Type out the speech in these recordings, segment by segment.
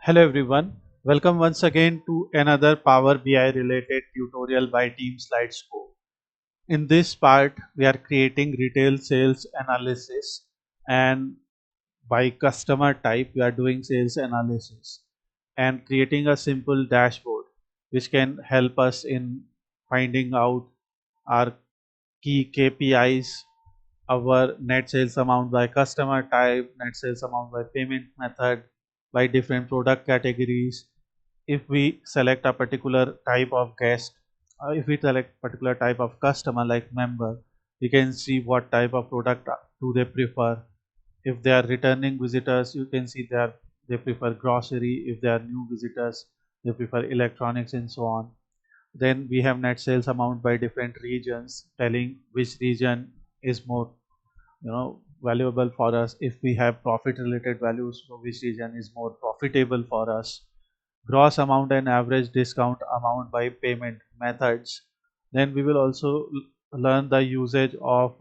Hello everyone, welcome once again to another Power BI related tutorial by Team Slidescope. In this part, we are creating retail sales analysis, and by customer type, we are doing sales analysis and creating a simple dashboard which can help us in finding out our key KPIs, our net sales amount by customer type, net sales amount by payment method, by different product categories. If we select a particular type of guest, if we select particular type of customer like member, we can see what type of product do they prefer. If they are returning visitors, you can see they prefer grocery. If they are new visitors, they prefer electronics and so on. Then we have net sales amount by different regions, telling which region is more valuable for us. If we have profit related values, so which region is more profitable for us. Gross amount and average discount amount by payment methods. Then we will also learn the usage of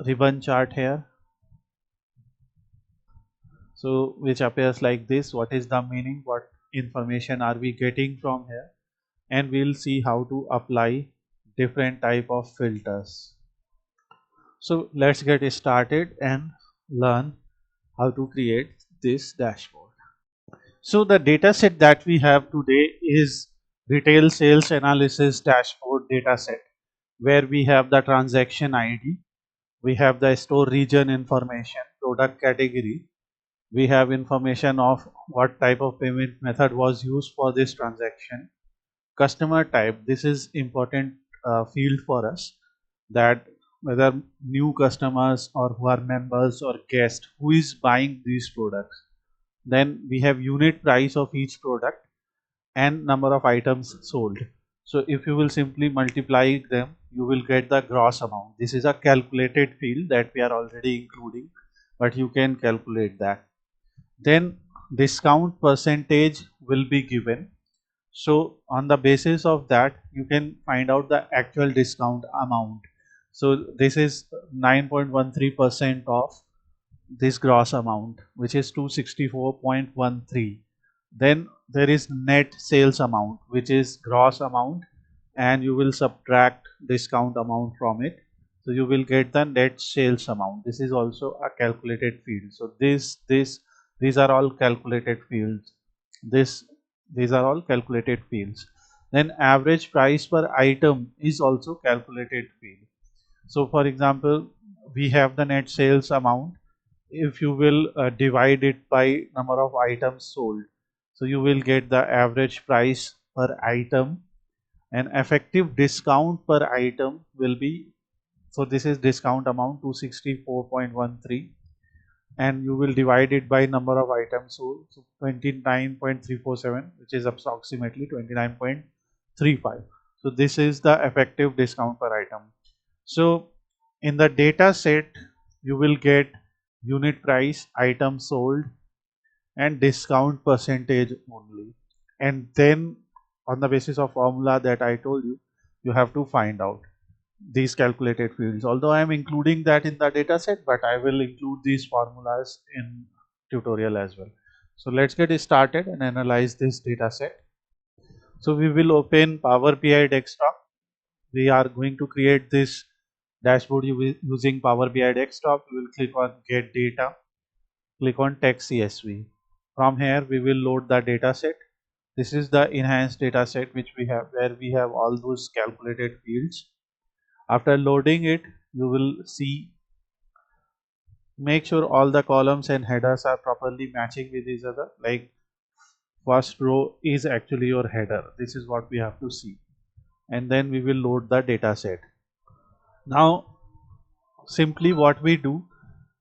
ribbon chart here, so which appears like this. What is the meaning, what information are we getting from here, and we'll see how to apply different type of filters. So let's get started and learn how to create this dashboard. So the data set that we have today is retail sales analysis dashboard data set, where we have the transaction ID, we have the store region information, product category, we have information of what type of payment method was used for this transaction, customer type. This is important field for us, that whether new customers or who are members or guests, who is buying these products. Then we have unit price of each product and number of items sold. So if you will simply multiply them, you will get the gross amount. This is a calculated field that we are already including, but you can calculate that. Then discount percentage will be given. So on the basis of that, you can find out the actual discount amount. So this is 9.13% of this gross amount, which is 264.13. Then there is net sales amount, which is gross amount, and you will subtract discount amount from it, so you will get the net sales amount. This is also a calculated field. So these are all calculated fields. These are all calculated fields. Then average price per item is also calculated field. So for example, we have the net sales amount. If you will divide it by number of items sold, so you will get the average price per item, and effective discount per item will be, so this is discount amount 264.13, and you will divide it by number of items sold, so 29.347, which is approximately 29.35. so this is the effective discount per item. So in the data set, you will get unit price, item sold, and discount percentage only. And then on the basis of formula that I told you, you have to find out these calculated fields. Although I am including that in the data set, but I will include these formulas in tutorial as well. So let's get started and analyze this data set. So we will open Power BI desktop. We are going to create this dashboard using Power BI desktop. We will click on get data, click on text CSV. From here we will load the data set. This is the enhanced data set which we have, where we have all those calculated fields. After loading it, you will see, make sure all the columns and headers are properly matching with each other. Like first row is actually your header. This is what we have to see. And then we will load the data set. Now simply what we do,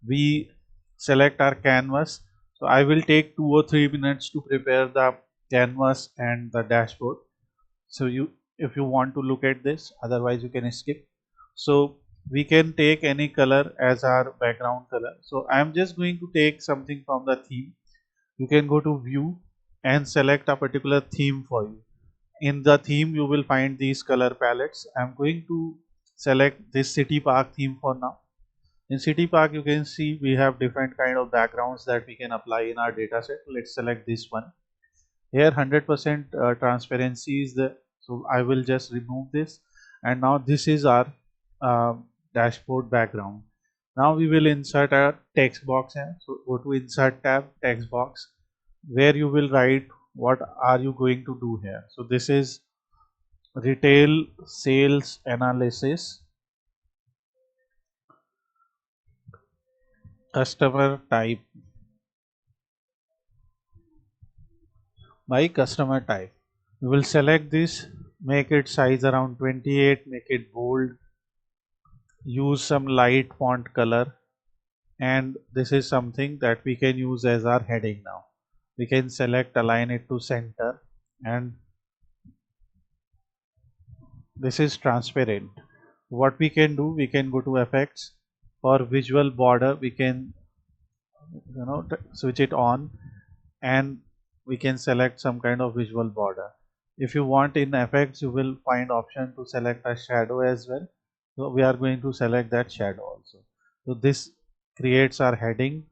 we select our canvas. So I will take 2 or 3 minutes to prepare the canvas and the dashboard. So if you want to look at this, otherwise you can skip. So we can take any color as our background color. So I am just going to take something from the theme. You can go to view and select a particular theme for you. In the theme you will find these color palettes. I am going to select this city park theme for now. In City Park, you can see we have different kind of backgrounds that we can apply in our data set. Let's select this one. Here 100% transparency is the, so I will just remove this, and now this is our uh, dashboard background. Now we will insert our text box here. So go to insert tab, text box, where you will write what are you going to do here. So this is retail sales analysis, customer type, by customer type. We will select this, make it size around 28, make it bold, use some light font color, and this is something that we can use as our heading. Now we can select align it to center, and this is transparent. What we can do, we can go to effects. For visual border, we can switch it on, and we can select some kind of visual border. If you want, in effects you will find option to select a shadow as well, so we are going to select that shadow also. So this creates our heading,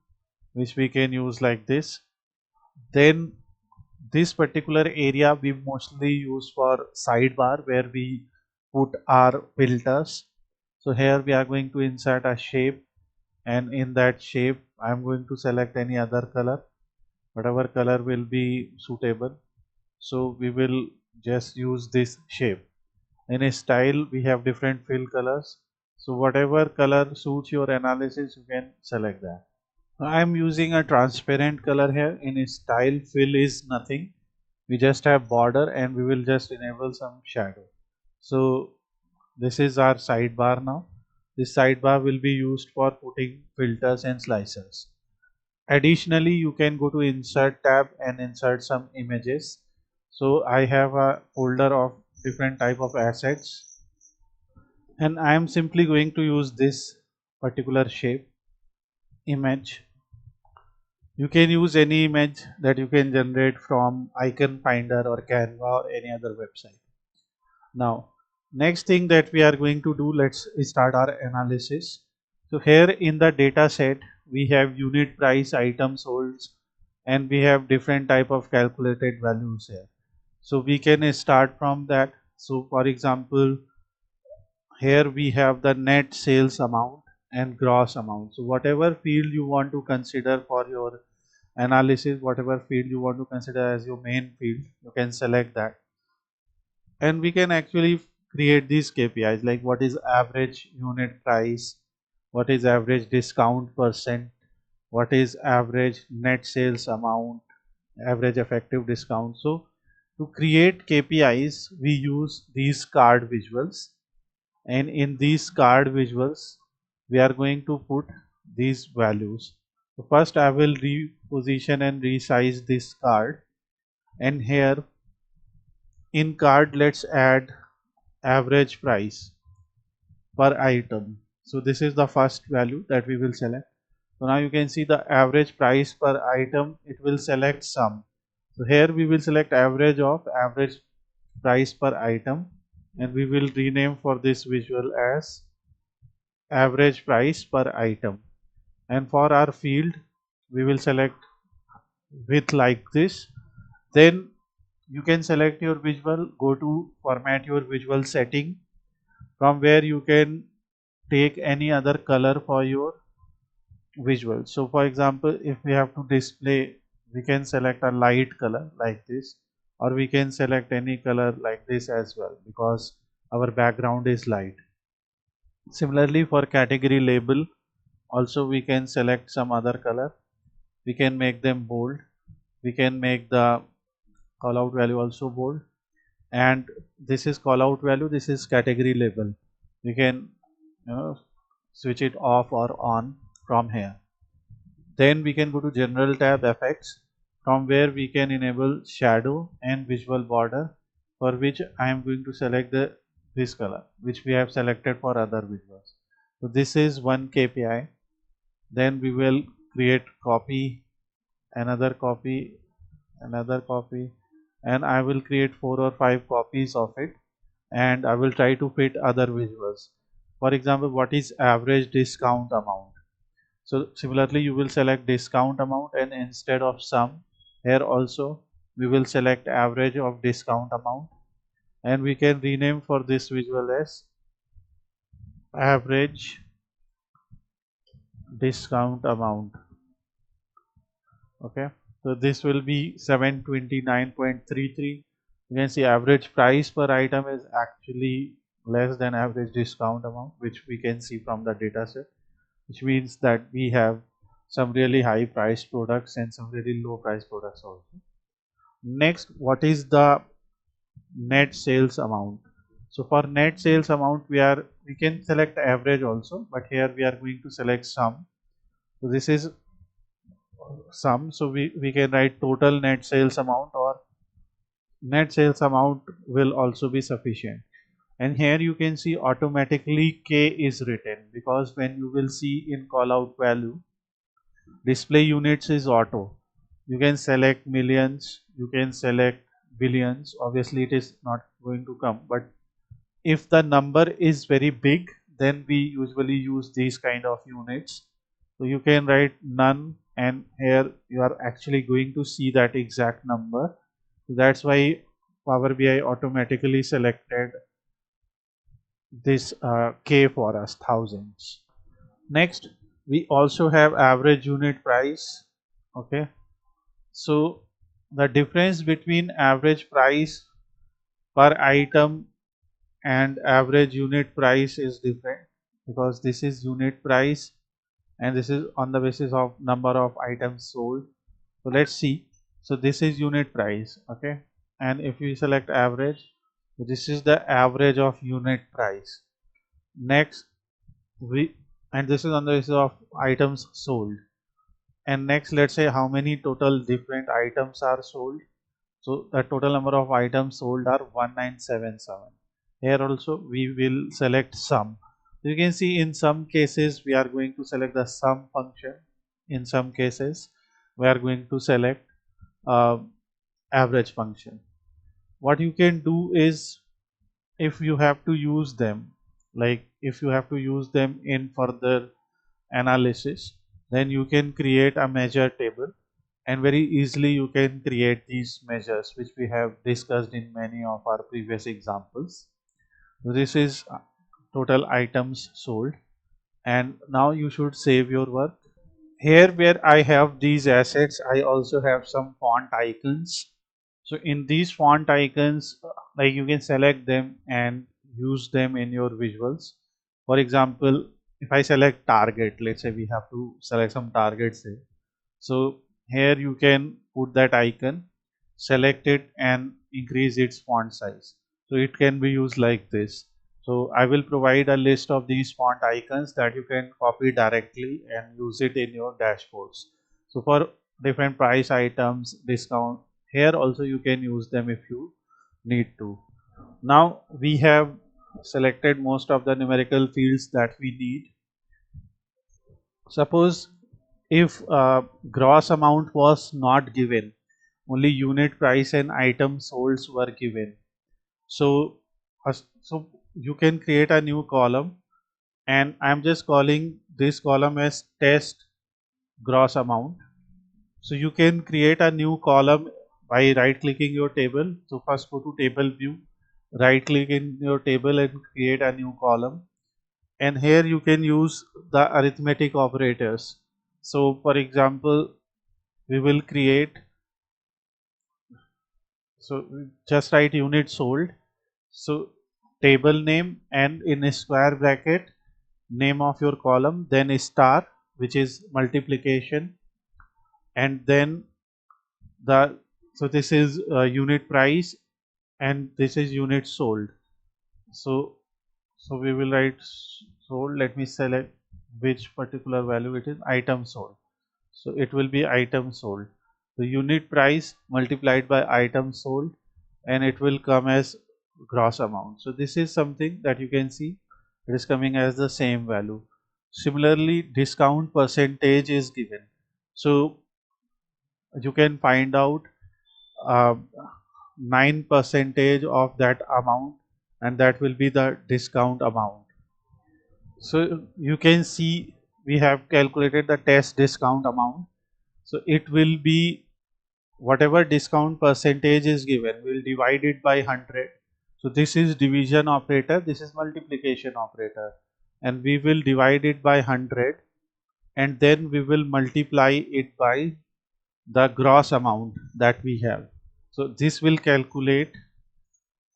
which we can use like this. Then this particular area we mostly use for sidebar, where we put our filters. So here we are going to insert a shape, and in that shape I am going to select any other color, whatever color will be suitable. So we will just use this shape. In a style, we have different fill colors, so whatever color suits your analysis, you can select that. I am using a transparent color here. In a style, fill is nothing, we just have border, and we will just enable some shadow. So this is our sidebar. Now this sidebar will be used for putting filters and slicers. Additionally, you can go to insert tab and insert some images. So I have a folder of different type of assets, and I am simply going to use this particular shape image. You can use any image that you can generate from Icon Finder or Canva or any other website. Now next thing that we are going to do, let's start our analysis. So here in the data set, we have unit price, item sold, and we have different type of calculated values here. So we can start from that. So for example, here we have the net sales amount and gross amount. So whatever field you want to consider for your analysis, whatever field you want to consider as your main field, you can select that. And we can actually create these KPIs, like what is average unit price, what is average discount percent, what is average net sales amount, average effective discount. So to create KPIs, we use these card visuals, and in these card visuals we are going to put these values. So first I will reposition and resize this card, and here in card let's add average price per item. So this is the first value that we will select. So now you can see the average price per item, it will select sum. So here we will select average of average price per item, and we will rename for this visual as average price per item. And for our field, we will select width like this. Then you can select your visual, go to format your visual setting, from where you can take any other color for your visual. So for example, if we have to display, we can select a light color like this, or we can select any color like this as well, because our background is light. Similarly, for category label also we can select some other color. We can make them bold, we can make the call out value also bold, and this is call out value, this is category label. We can switch it off or on from here. Then we can go to general tab, effects, from where we can enable shadow and visual border, for which I am going to select this color which we have selected for other visuals. So this is one KPI. Then we will create copy, another copy, another copy, and I will create 4 or 5 copies of it, and I will try to fit other visuals. For example, what is average discount amount? So similarly, you will select discount amount, and instead of sum, here also we will select average of discount amount, and we can rename for this visual as average discount amount. Okay, so this will be 729.33. You can see average price per item is actually less than average discount amount, which we can see from the data set, which means that we have some really high price products and some really low price products also. Next, what is the net sales amount? So for net sales amount, we can select average also, but here we are going to select sum. So this is sum, so we can write total net sales amount, or net sales amount will also be sufficient. And here you can see automatically K is written, because when you will see in call out value, display units is auto. You can select millions, you can select billions. Obviously it is not going to come, but if the number is very big, then we usually use these kind of units. So you can write none, and here you are actually going to see that exact number. So that's why Power BI automatically selected this K for us, thousands. Next, we also have average unit price. Okay, so the difference between average price per item and average unit price is different, because this is unit price and this is on the basis of number of items sold. So let's see. So this is unit price. Okay, and if we select average, this is the average of unit price. Next, we and this is on the basis of items sold. And next, let's say how many total different items are sold. So the total number of items sold are 1977. Here also we will select sum. You can see in some cases we are going to select the sum function. In some cases we are going to select uh, average function. What you can do is, if you have to use them, like if you have to use them in further analysis, then you can create a measure table, and very easily you can create these measures, which we have discussed in many of our previous examples. This is total items sold, and now you should save your work. Here where I have these assets, I also have some font icons. So in these font icons, like you can select them and use them in your visuals. For example, if I select target, let's say we have to select some targets here. So here you can put that icon, select it and increase its font size. So it can be used like this. So I will provide a list of these font icons that you can copy directly and use it in your dashboards. So for different price items, discount, here also you can use them if you need to. Now we have selected most of the numerical fields that we need. Suppose if gross amount was not given, only unit price and item sold were given. So, so you can create a new column, and I'm just calling this column as test gross amount. So you can create a new column by right clicking your table. So first go to table view, right click in your table and create a new column. And here you can use the arithmetic operators. So for example, we will create, so just write unit sold, so table name and in a square bracket name of your column, then a star, which is multiplication, and then the, so this is unit price and this is unit sold. So we will write sold. Let me select which particular value it is, item sold. So it will be item sold. The unit price multiplied by item sold, and it will come as gross amount. So this is something that you can see, it is coming as the same value. Similarly, discount percentage is given. So you can find out 9% of that amount, and that will be the discount amount. So you can see we have calculated the test discount amount. So it will be whatever discount percentage is given, we'll divide it by 100. So this is division operator, this is multiplication operator, and we will divide it by 100, and then we will multiply it by the gross amount that we have. So this will calculate,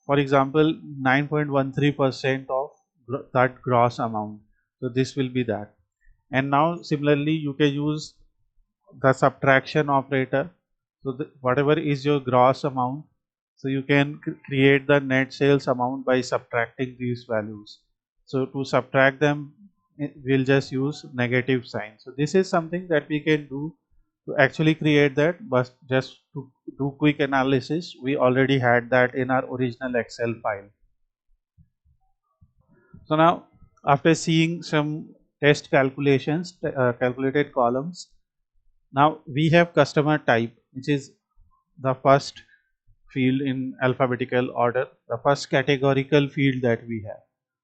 for example, 9.13% of that gross amount. So this will be that. And now similarly you can use the subtraction operator. So whatever is your gross amount, so you can create the net sales amount by subtracting these values. So to subtract them, we'll just use negative sign. So this is something that we can do to actually create that, but just to do quick analysis, we already had that in our original Excel file. So now after seeing some test calculations, calculated columns, now we have customer type, which is the first field in alphabetical order, the first categorical field that we have.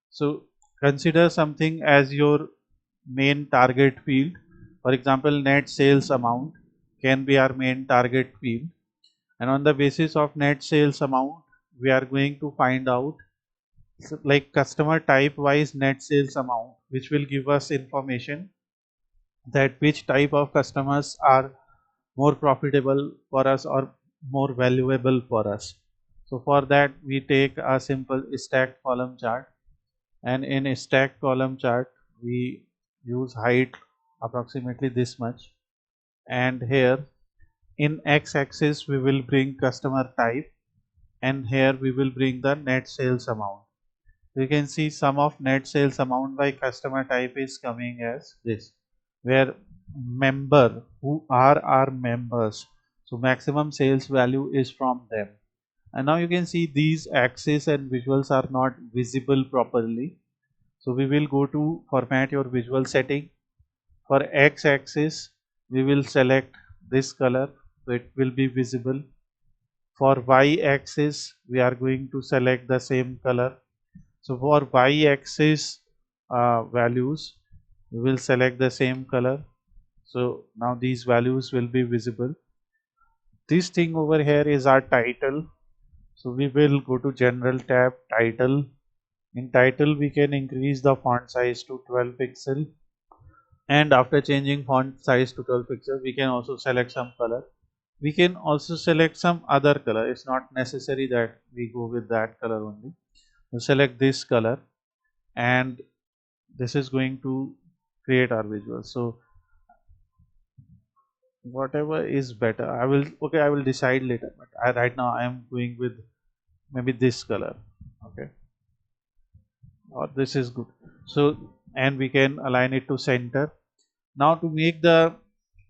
So consider something as your main target field. For example, net sales amount can be our main target field, and on the basis of net sales amount we are going to find out like customer type wise net sales amount, which will give us information that which type of customers are more profitable for us or more valuable for us. So for that we take a simple stacked column chart, and in a stacked column chart we use height approximately this much, and here in x-axis we will bring customer type, and here we will bring the net sales amount. You can see sum of net sales amount by customer type is coming as this, where member, who are our members, so maximum sales value is from them. And now you can see these axes and visuals are not visible properly. So we will go to format your visual setting. For x axis we will select this color, so it will be visible. For y axis we are going to select the same color. So for y axis values we will select the same color. So now these values will be visible. This thing over here is our title. So we will go to general tab, title. In title we can increase the font size to 12 pixel, and after changing font size to 12 pixel we can also select some color. We can also select some other color. It's not necessary that we go with that color only. We'll select this color, and this is going to create our visual. So whatever is better, I will decide later, but right now I am going with maybe this color, okay, or this is good. So and we can align it to center. Now to make the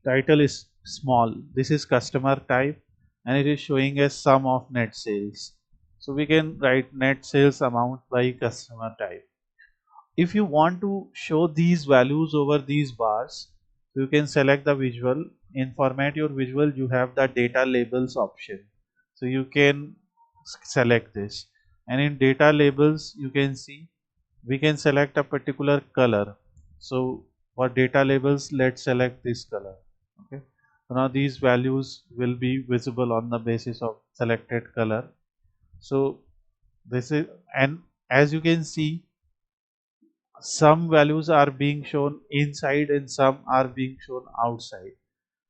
title is small, this is customer type and it is showing as sum of net sales. So we can write net sales amount by customer type. If you want to show these values over these bars, you can select the visual. In format your visual you have the data labels option, so you can select this, and in data labels you can see we can select a particular color. So for data labels let's select this color, okay. So now these values will be visible on the basis of selected color. So this is, and as you can see some values are being shown inside and some are being shown outside.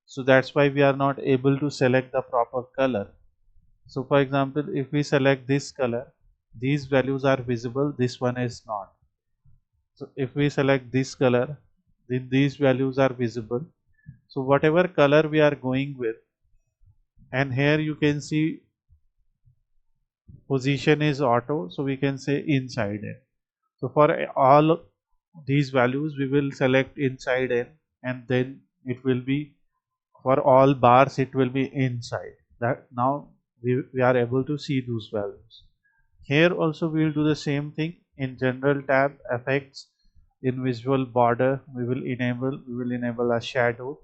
So that's why we are not able to select the proper color. So for example, if we select this color, these values are visible, this one is not. So if we select this color, then these values are visible. So whatever color we are going with, and here you can see position is auto, so we can say inside it. So for all these values we will select inside N, and then it will be for all bars it will be inside. That now we are able to see those values. Here also we will do the same thing. In general tab, effects, in visual border we will enable a shadow,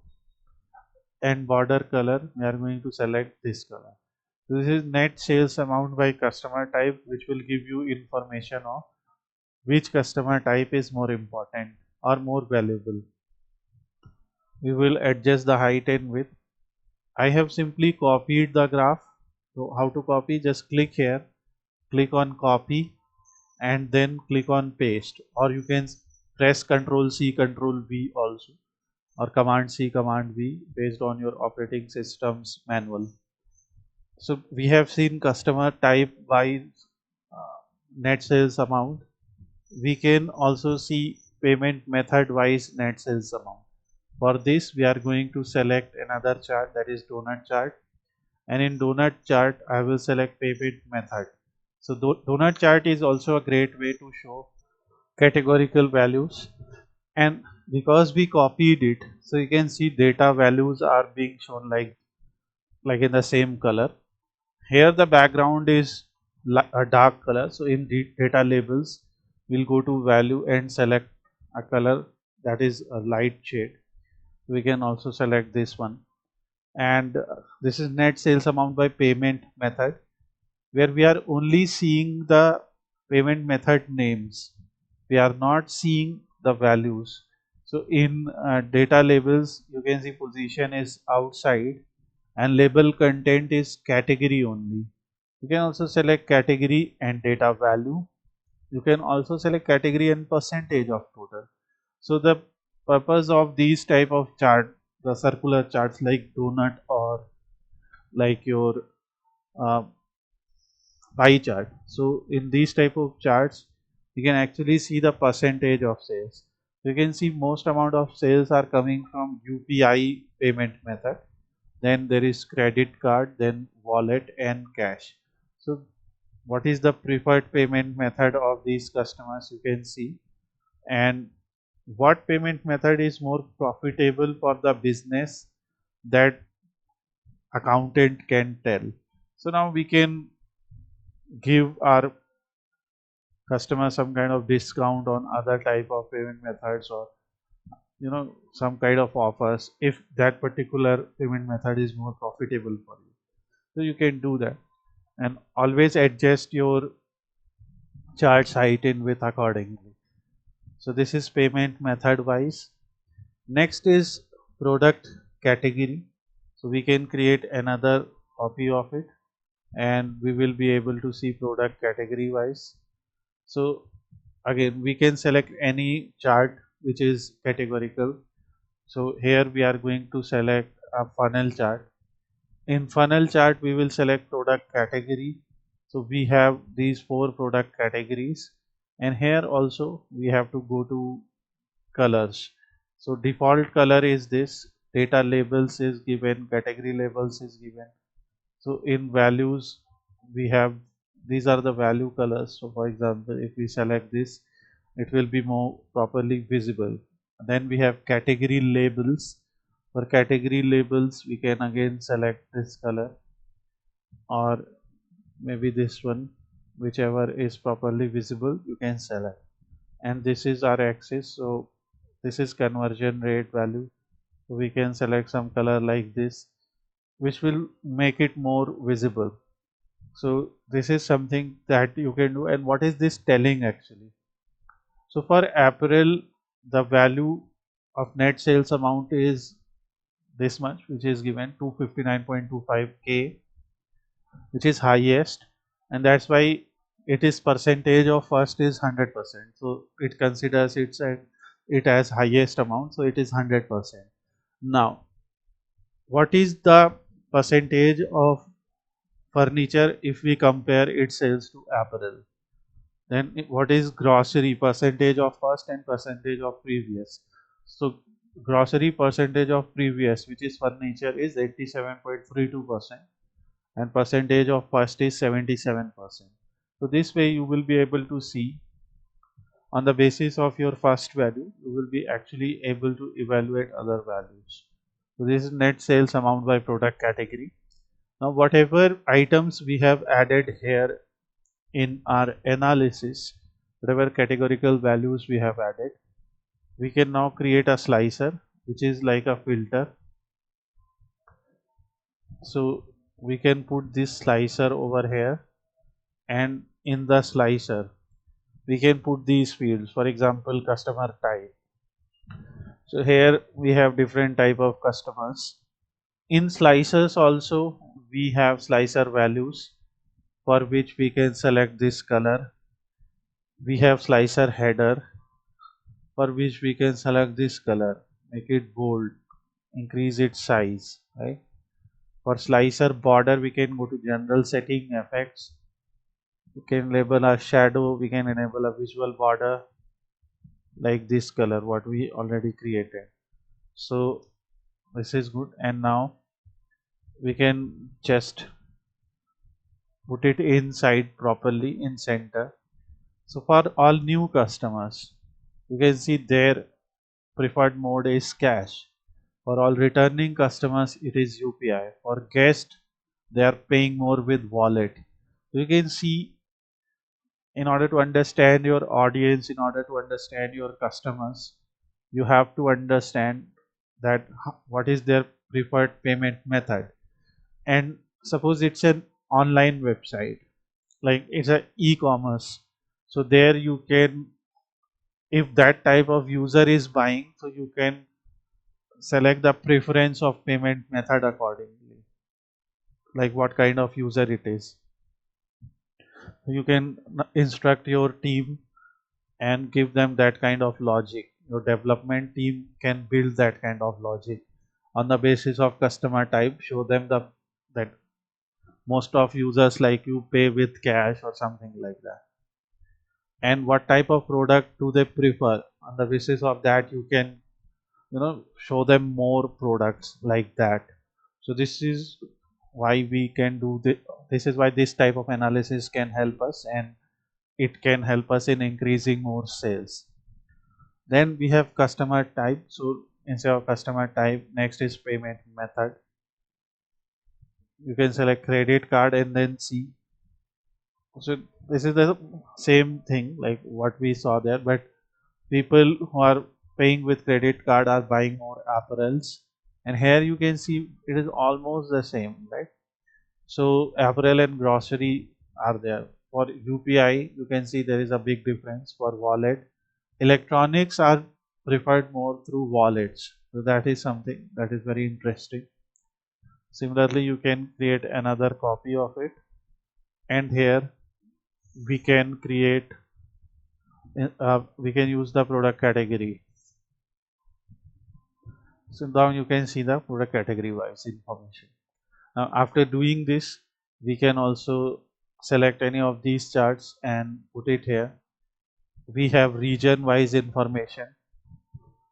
and border color we are going to select this color. This is net sales amount by customer type, which will give you information of which customer type is more important or more valuable. We will adjust the height and width. I have simply copied the graph. So how to copy? Just click here, click on copy, and then click on paste, or you can press Ctrl C Ctrl V also, or Command C Command V based on your operating system's manual. So we have seen customer type by net sales amount. We can also see payment method wise net sales amount. For this we are going to select another chart, that is donut chart, and in donut chart I will select payment method. So donut chart is also a great way to show categorical values, and because we copied it, so you can see data values are being shown like in the same color. Here the background is a dark color, so in data labels we'll go to value and select a color that is a light shade. We can also select this one, and this is net sales amount by payment method, where we are only seeing the payment method names, we are not seeing the values. So in data labels you can see position is outside and label content is category only. You can also select category and data value. You can also select category and percentage of total. So the purpose of these type of chart, the circular charts like donut or like your uh, pie chart. So in these type of charts, you can actually see the percentage of sales. You can see most amount of sales are coming from UPI payment method. Then there is credit card, then wallet and cash. So what is the preferred payment method of these customers, you can see, and what payment method is more profitable for the business, that accountant can tell. So now we can give our customer some kind of discount on other type of payment methods, or some kind of offers if that particular payment method is more profitable for you. So you can do that, and always adjust your charts height and width accordingly. So this is payment method wise. Next is product category. So we can create another copy of it, and we will be able to see product category wise. So again we can select any chart which is categorical. So here we are going to select a funnel chart. In funnel chart we will select product category. So we have these 4 product categories, and here also we have to go to colors. So default color is this, data labels is given, category labels is given. So in values we have, these are the value colors. So for example if we select this, it will be more properly visible. Then we have category labels. For category labels we can again select this color, or maybe this one, whichever is properly visible you can select. And this is our axis, so this is conversion rate value. So we can select some color like this, which will make it more visible. So this is something that you can do. And what is this telling actually? So for April the value of net sales amount is this much, which is given 259.25k, which is highest, and that's why it is percentage of first is 100%. So it considers it as highest amount, so it is 100%. Now what is the percentage of furniture if we compare its sales to apparel? Then what is grocery percentage of first and percentage of previous? So grocery percentage of previous, which is furniture, is 87.32%, and percentage of first is 77%. So this way you will be able to see, on the basis of your first value you will be actually able to evaluate other values. So this is net sales amount by product category. Now whatever items we have added here in our analysis, whatever categorical values we have added, we can now create a slicer which is like a filter. So we can put this slicer over here, and in the slicer we can put these fields, for example customer type. So here we have different type of customers. In slicers also we have slicer values for which we can select this color. We have slicer header for which we can select this color, make it bold, increase its size, right? For slicer border we can go to general setting, effects, we can label a shadow, we can enable a visual border like this color what we already created. So this is good, and now we can just put it inside properly in center. So for all new customers, you can see their preferred mode is cash. For all returning customers, it is UPI. For guest, they are paying more with wallet. You can see, in order to understand your audience, in order to understand your customers, you have to understand that what is their preferred payment method. And suppose it's an online website, like it's a e-commerce. So there you can, if that type of user is buying, so you can select the preference of payment method accordingly, like what kind of user it is. You can instruct your team and give them that kind of logic. Your development team can build that kind of logic on the basis of customer type. Show them the that most of users like you pay with cash or something like that, and what type of product do they prefer. On the basis of that you can, show them more products like that. So this is why we can do this is why this type of analysis can help us, and it can help us in increasing more sales. Then we have customer type. So instead of customer type, next is payment method. You can select credit card and then see. So this is the same thing like what we saw there, but people who are paying with credit card are buying more apparels, and here you can see it is almost the same, right? So apparel and grocery are there. For UPI you can see there is a big difference. For wallet, electronics are preferred more through wallets, so that is something that is very interesting. Similarly you can create another copy of it, and here we can create we can use the product category. So now you can see the product category wise information. Now after doing this, we can also select any of these charts and put it here. We have region wise information.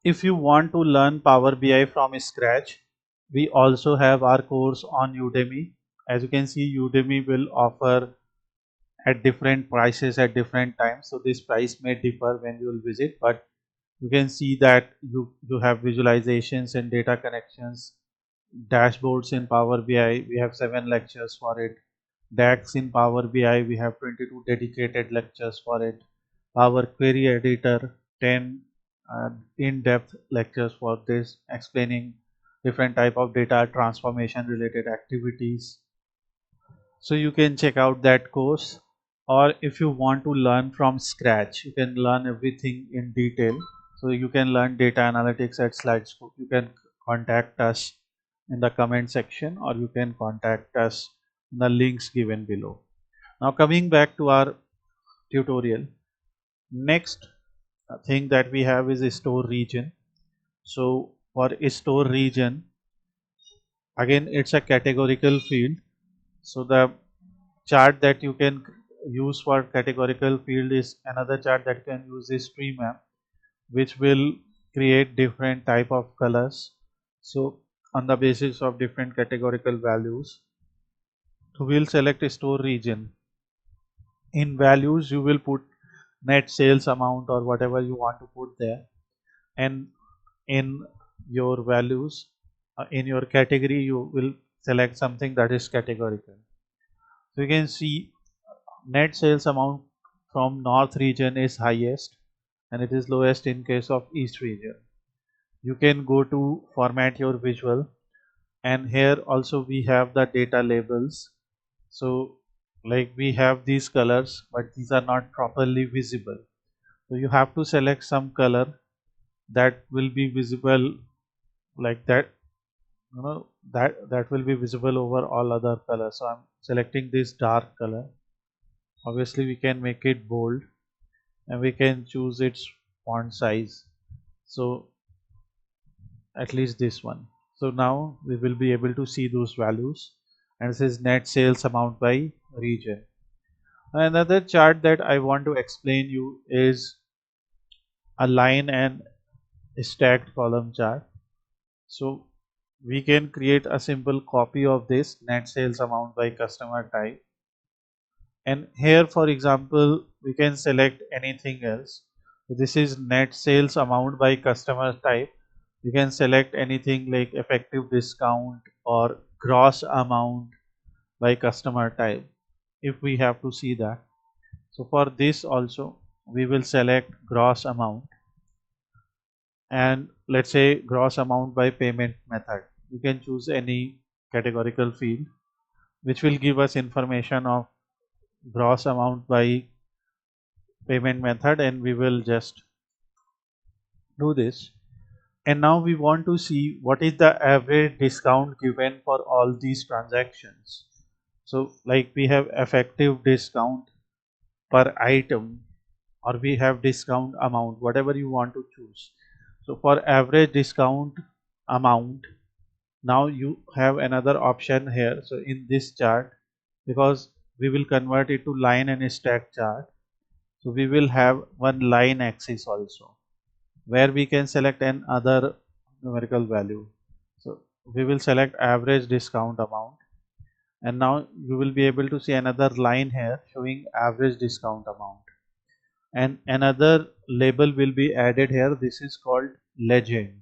If you want to learn Power BI from scratch, we also have our course on Udemy. As you can see, Udemy will offer at different prices at different times. So this price may differ when you will visit, but you can see that you have visualizations and data connections, dashboards in Power BI. We have 7 lectures for it. DAX in Power BI, we have 22 dedicated lectures for it. Power Query Editor, 10 in-depth lectures for this, explaining different type of data transformation related activities. So you can check out that course, or if you want to learn from scratch, you can learn everything in detail. So you can learn data analytics at SlideScope. You can contact us in the comment section, or you can contact us in the links given below. Now coming back to our tutorial, next thing that we have is a store region. So for a store region, again it's a categorical field. So the chart that you can use for categorical field is another chart that you can use is tree map, which will create different type of colors. So on the basis of different categorical values, so we'll select a store region. In values you will put net sales amount or whatever you want to put there, and in your values, in your category you will select something that is categorical. So you can see net sales amount from north region is highest and it is lowest in case of east region. You can go to format your visual, and here also we have the data labels. So like we have these colors but these are not properly visible. So you have to select some color that will be visible, like that, that will be visible over all other colors. So I'm selecting this dark color. Obviously we can make it bold and we can choose its font size, so at least this one. So now we will be able to see those values, and this is net sales amount by region. Another chart that I want to explain you is a line and stacked column chart. So we can create a simple copy of this net sales amount by customer type, and here for example we can select anything else. So this is net sales amount by customer type. You can select anything like effective discount or gross amount by customer type if we have to see that. So for this also we will select gross amount, and let's say gross amount by payment method. You can choose any categorical field which will give us information of gross amount by payment method, and we will just do this. And now we want to see what is the average discount given for all these transactions. So like we have effective discount per item, or we have discount amount, whatever you want to choose. So for average discount amount, now you have another option here. So in this chart, because we will convert it to line and stack chart, so we will have one line axis also where we can select another numerical value. So we will select average discount amount, and now you will be able to see another line here showing average discount amount, and another label will be added here. This is called legend.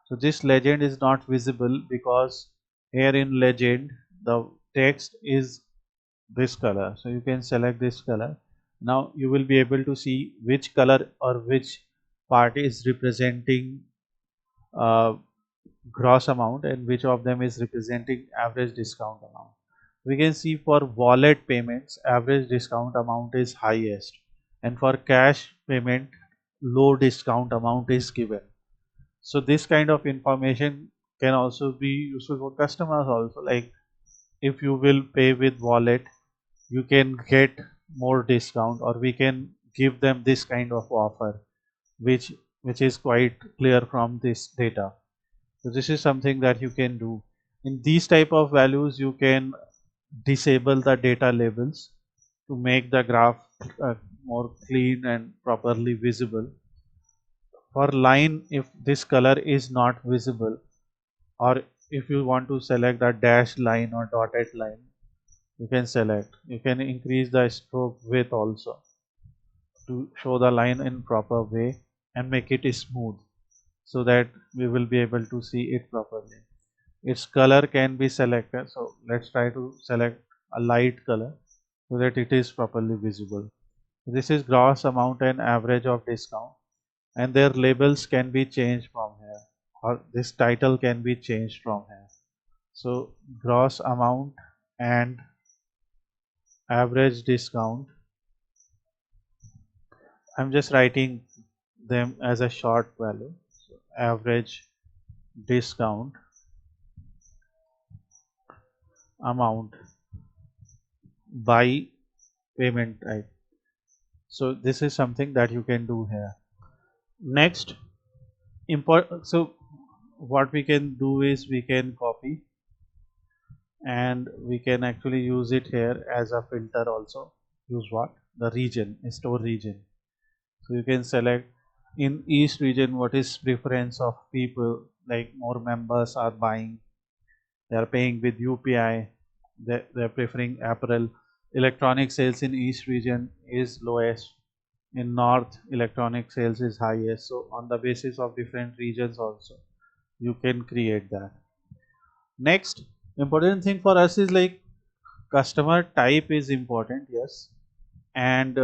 So this legend is not visible because here in legend the text is this color. So you can select this color. Now you will be able to see which color or which part is representing uh, gross amount and which of them is representing average discount amount. We can see for wallet payments average discount amount is highest, and for cash payment low discount amount is given. So this kind of information can also be useful for customers also, like if you will pay with wallet you can get more discount, or we can give them this kind of offer which is quite clear from this data. So this is something that you can do. In these type of values you can disable the data labels to make the graph more clean and properly visible. For line, if this color is not visible, or if you want to select a dashed line or dotted line, you can select. You can increase the stroke width also to show the line in proper way and make it smooth so that we will be able to see it properly. Its color can be selected, so let's try to select a light color so that it is properly visible. This is gross amount and average of discount, and their labels can be changed from here, or this title can be changed from here. So gross amount and average discount, I'm just writing them as a short value. So average discount amount by payment type. So this is something that you can do here. Next, so what we can do is we can copy and we can actually use it here as a filter also. Use what? The region, store region. So you can select in each region what is preference of people, like more members are buying, they are paying with UPI, they're preferring apparel. Electronic sales in each region is lowest. In north, electronic sales is highest. So on the basis of different regions also you can create that. Next important thing for us is like customer type is important, yes, and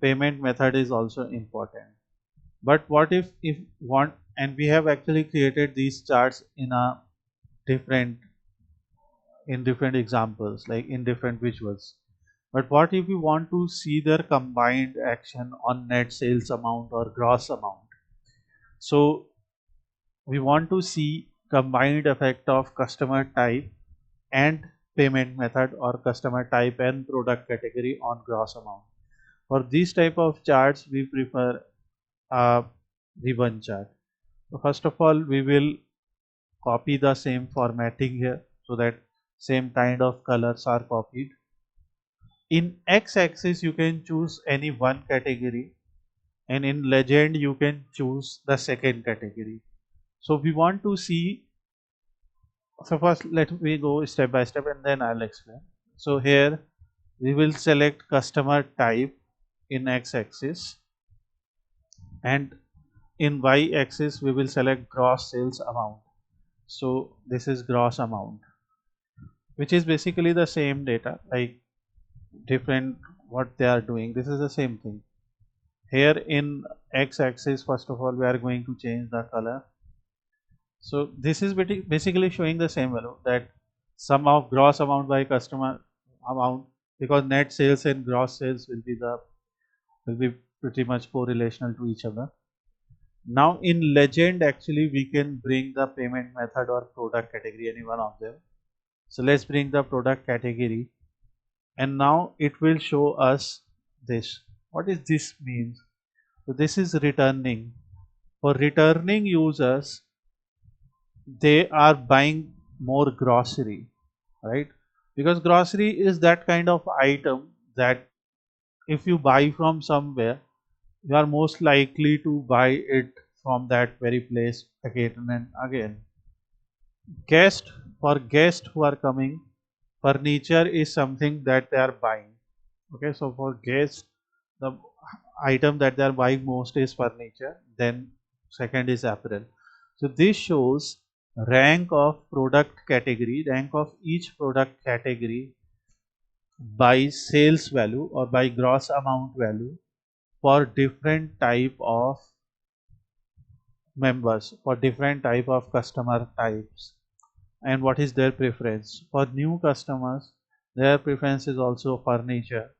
payment method is also important. But what if want, and we have actually created these charts in different examples, like in different visuals. But what if you want to see their combined action on net sales amount or gross amount? So we want to see combined effect of customer type and payment method, or customer type and product category on gross amount. For these type of charts, we prefer a ribbon chart. So first of all, we will copy the same formatting here so that same kind of colors are copied. In x-axis, you can choose any one category, and in legend you can choose the second category. So we want to see, so first let me go step by step and then I'll explain. So here we will select customer type in x-axis, and in y-axis we will select gross sales amount. So this is gross amount, which is basically the same data, like different what they are doing. This is the same thing. Here in x-axis, first of all, we are going to change the color. So this is basically showing the same value, that sum of gross amount by customer amount, because net sales and gross sales will be pretty much correlational to each other. Now in legend, actually we can bring the payment method or product category, any one of them. So let's bring the product category, and now it will show us this. What is this means? So this is returning. For returning users, they are buying more grocery, right? Because grocery is that kind of item that if you buy from somewhere, you are most likely to buy it from that very place again and again. Guest, for guests who are coming, furniture is something that they are buying. Okay, so for guests, the item that they are buying most is furniture, then second is apparel. So this shows rank of product category, rank of each product category by sales value or by gross amount value for different type of members, for different type of customer types, and what is their preference. For new customers, their preference is also furniture,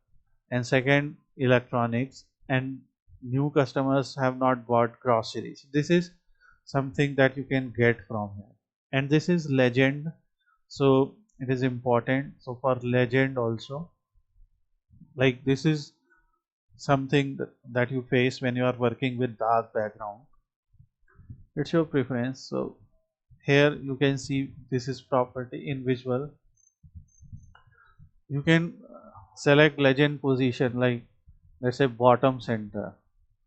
and second electronics, and new customers have not bought groceries. This is something that you can get from here, and this is legend, so it is important. So for legend also, like this is something that you face when you are working with dark background. It's your preference. So here you can see this is property in visual. You can select legend position, like let's say bottom center.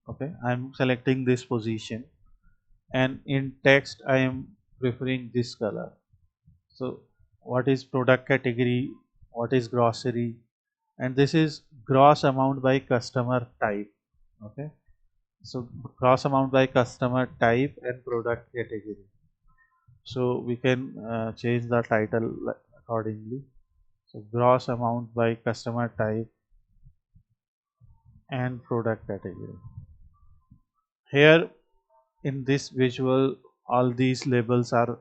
Okay, I'm selecting this position, and in text I am preferring this color. So what is product category, what is grocery, and this is gross amount by customer type. Okay, so gross amount by customer type and product category. So we can change the title accordingly. So gross amount by customer type and product category. Here in this visual, all these labels are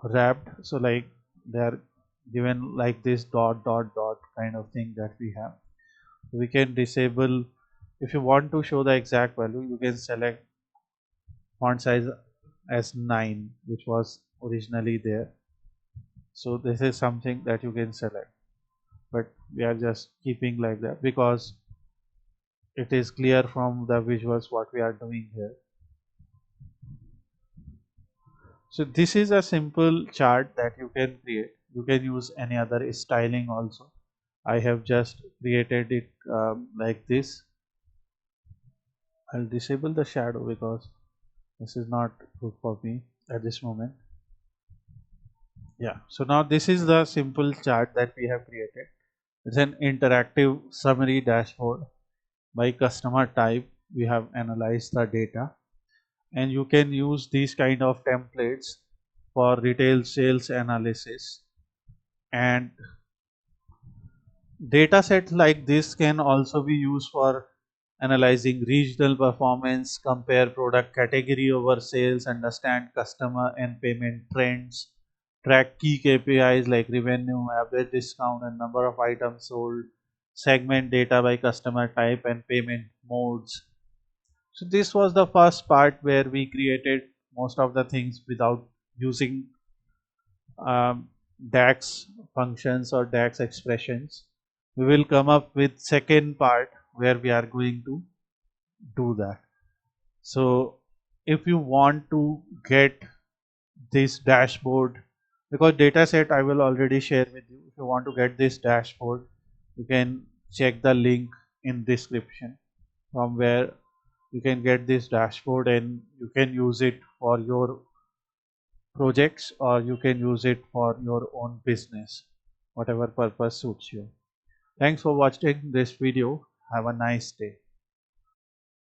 wrapped, so like they are given like this dot dot dot kind of thing that we have. We can disable, if you want to show the exact value, you can select font size as 9, which was originally there. So this is something that you can select, but we are just keeping like that because it is clear from the visuals what we are doing here. So this is a simple chart that you can create. You can use any other styling also. I have just created it like this. I'll disable the shadow because this is not good for me at this moment. Yeah, so now this is the simple chart that we have created. It's an interactive summary dashboard. By customer type, we have analyzed the data, and you can use these kind of templates for retail sales analysis. And data set like this can also be used for analyzing regional performance, compare product category over sales, understand customer and payment trends, track key KPIs like revenue, average discount, and number of items sold, segment data by customer type and payment modes. So this was the first part where we created most of the things without using DAX functions or DAX expressions. We will come up with second part where we are going to do that. So if you want to get this dashboard, because dataset I will already share with you, if you want to get this dashboard, you can check the link in description from where you can get this dashboard and you can use it for your projects or you can use it for your own business, whatever purpose suits you. Thanks for watching this video. Have a nice day.